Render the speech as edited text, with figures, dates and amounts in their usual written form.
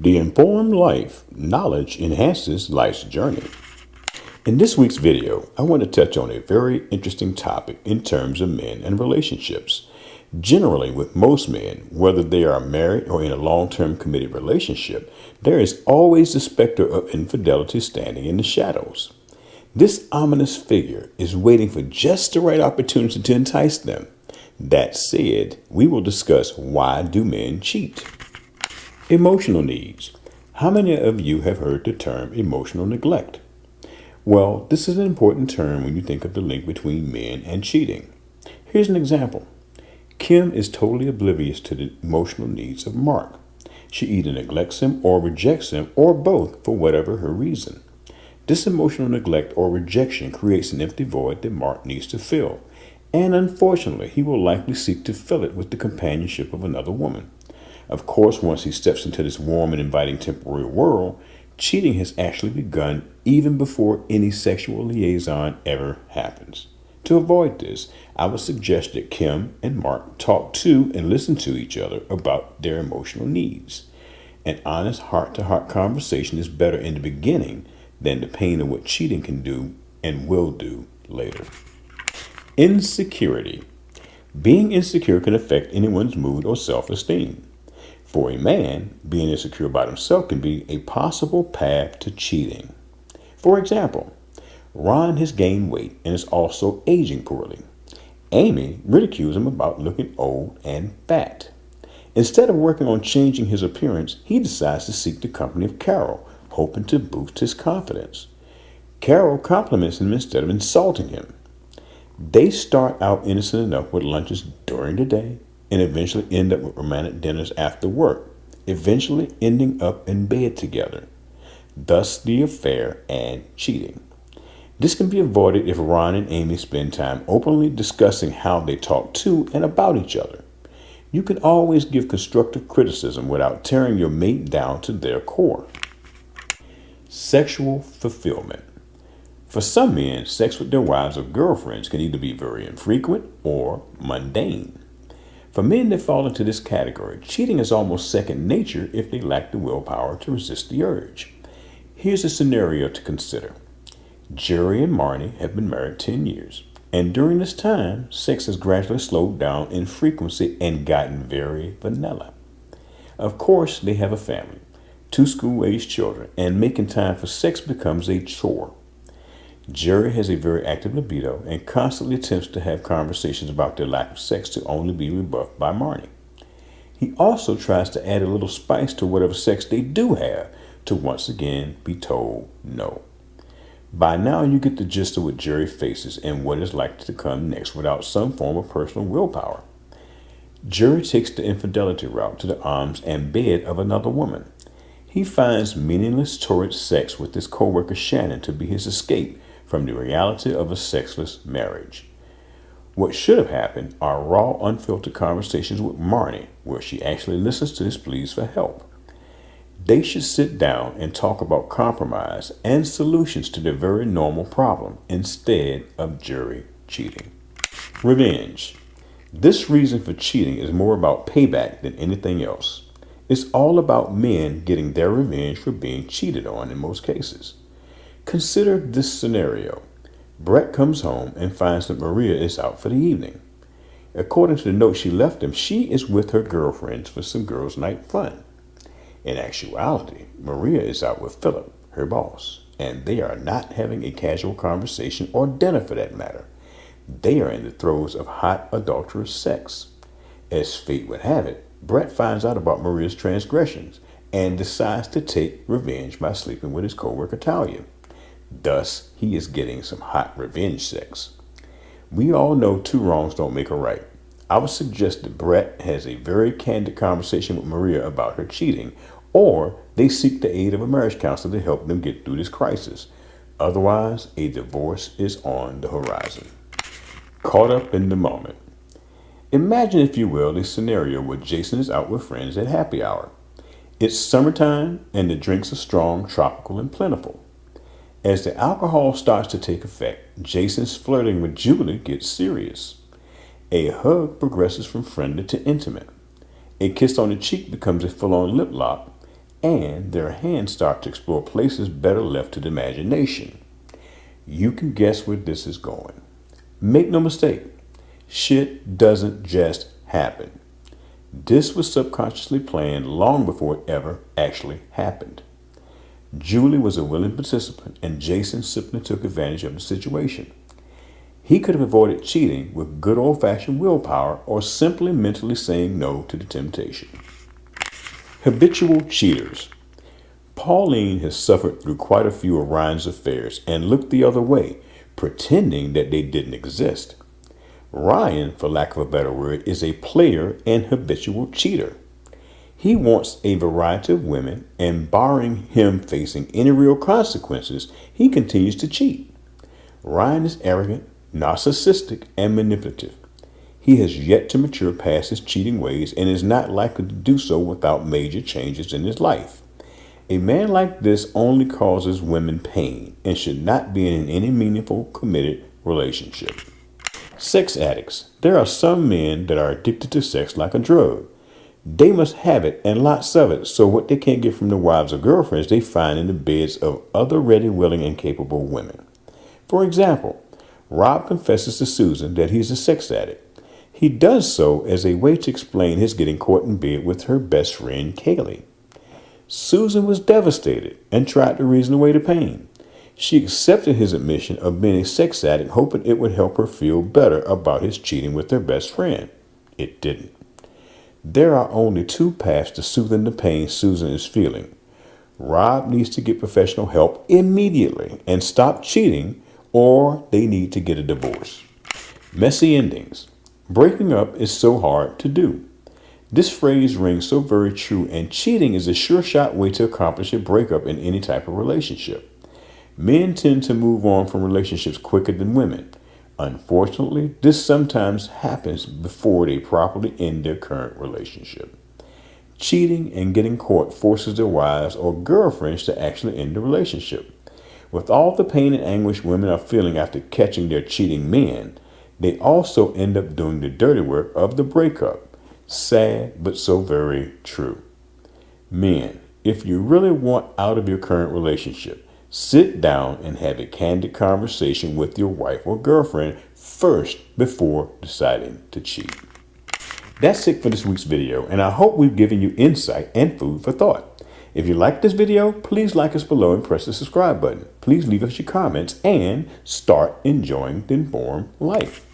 The informed life, knowledge enhances life's journey. In this week's video, I want to touch on a very interesting topic in terms of men and relationships. Generally, with most men, whether they are married or in a long-term committed relationship, there is always the specter of infidelity standing in the shadows. This ominous figure is waiting for just the right opportunity to entice them. That said, we will discuss why do men cheat. Emotional needs. How many of you have heard the term emotional neglect? Well, this is an important term when you think of the link between men and cheating. Here's an example. Kim is totally oblivious to the emotional needs of Mark. She either neglects him or rejects him, or both, for whatever her reason. This emotional neglect or rejection creates an empty void that Mark needs to fill, and unfortunately, he will likely seek to fill it with the companionship of another woman. Of course, once he steps into this warm and inviting temporary world, cheating has actually begun even before any sexual liaison ever happens. To avoid this, I would suggest that Kim and Mark talk to and listen to each other about their emotional needs. An honest heart-to-heart conversation is better in the beginning than the pain of what cheating can do and will do later. Insecurity. Being insecure can affect anyone's mood or self-esteem. For a man, being insecure about himself can be a possible path to cheating. For example, Ron has gained weight and is also aging poorly. Amy ridicules him about looking old and fat. Instead of working on changing his appearance, he decides to seek the company of Carol, hoping to boost his confidence. Carol compliments him instead of insulting him. They start out innocent enough with lunches during the day and eventually end up with romantic dinners after work, eventually ending up in bed together. Thus the affair and cheating. This can be avoided if Ron and Amy spend time openly discussing how they talk to and about each other. You can always give constructive criticism without tearing your mate down to their core. Sexual fulfillment. For some men, sex with their wives or girlfriends can either be very infrequent or mundane. For men that fall into this category, cheating is almost second nature if they lack the willpower to resist the urge. Here's a scenario to consider. Jerry and Marnie have been married 10 years, and during this time, sex has gradually slowed down in frequency and gotten very vanilla. Of course, they have a family, 2 school-aged children, and making time for sex becomes a chore. Jerry has a very active libido and constantly attempts to have conversations about their lack of sex to only be rebuffed by Marnie. He also tries to add a little spice to whatever sex they do have to once again be told no. By now you get the gist of what Jerry faces and what is likely to come next without some form of personal willpower. Jerry takes the infidelity route to the arms and bed of another woman. He finds meaningless torrid sex with his co-worker Shannon to be his escape from the reality of a sexless marriage. What should have happened are raw, unfiltered conversations with Marnie, where she actually listens to his pleas for help. They should sit down and talk about compromise and solutions to their very normal problem instead of Jerry cheating. Revenge. This reason for cheating is more about payback than anything else. It's all about men getting their revenge for being cheated on in most cases. Consider this scenario. Brett comes home and finds that Maria is out for the evening. According to the note she left him, she is with her girlfriends for some girls' night fun. In actuality, Maria is out with Philip, her boss, and they are not having a casual conversation or dinner for that matter. They are in the throes of hot, adulterous sex. As fate would have it, Brett finds out about Maria's transgressions and decides to take revenge by sleeping with his co-worker Talia. Thus, he is getting some hot revenge sex. We all know 2 wrongs don't make a right. I would suggest that Brett has a very candid conversation with Maria about her cheating, or they seek the aid of a marriage counselor to help them get through this crisis. Otherwise, a divorce is on the horizon. Caught up in the moment. Imagine, if you will, a scenario where Jason is out with friends at happy hour. It's summertime and the drinks are strong, tropical, and plentiful. As the alcohol starts to take effect, Jason's flirting with Julie gets serious. A hug progresses from friendly to intimate. A kiss on the cheek becomes a full-on lip lock, and their hands start to explore places better left to the imagination. You can guess where this is going. Make no mistake, shit doesn't just happen. This was subconsciously planned long before it ever actually happened. Julie was a willing participant, and Jason simply took advantage of the situation. He could have avoided cheating with good old-fashioned willpower or simply mentally saying no to the temptation. Habitual cheaters. Pauline has suffered through quite a few of Ryan's affairs and looked the other way, pretending that they didn't exist. Ryan, for lack of a better word, is a player and habitual cheater. He wants a variety of women, and barring him facing any real consequences, he continues to cheat. Ryan is arrogant, narcissistic, and manipulative. He has yet to mature past his cheating ways and is not likely to do so without major changes in his life. A man like this only causes women pain and should not be in any meaningful, committed relationship. Sex addicts. There are some men that are addicted to sex like a drug. They must have it and lots of it, so what they can't get from their wives or girlfriends, they find in the beds of other ready, willing, and capable women. For example, Rob confesses to Susan that he's a sex addict. He does so as a way to explain his getting caught in bed with her best friend, Kaylee. Susan was devastated and tried to reason away the pain. She accepted his admission of being a sex addict, hoping it would help her feel better about his cheating with her best friend. It didn't. There are only two paths to soothing the pain Susan is feeling. Rob needs to get professional help immediately and stop cheating, or they need to get a divorce. Messy endings. Breaking up is so hard to do. This phrase rings so very true, and cheating is a sure-shot way to accomplish a breakup in any type of relationship. Men tend to move on from relationships quicker than women. Unfortunately, this sometimes happens before they properly end their current relationship. Cheating and getting caught forces their wives or girlfriends to actually end the relationship. With all the pain and anguish women are feeling after catching their cheating men, they also end up doing the dirty work of the breakup. Sad, but so very true. Men, if you really want out of your current relationship, sit down and have a candid conversation with your wife or girlfriend first before deciding to cheat. That's it for this week's video, and I hope we've given you insight and food for thought. If you like this video, please like us below and press the subscribe button. Please leave us your comments and start enjoying the informed life.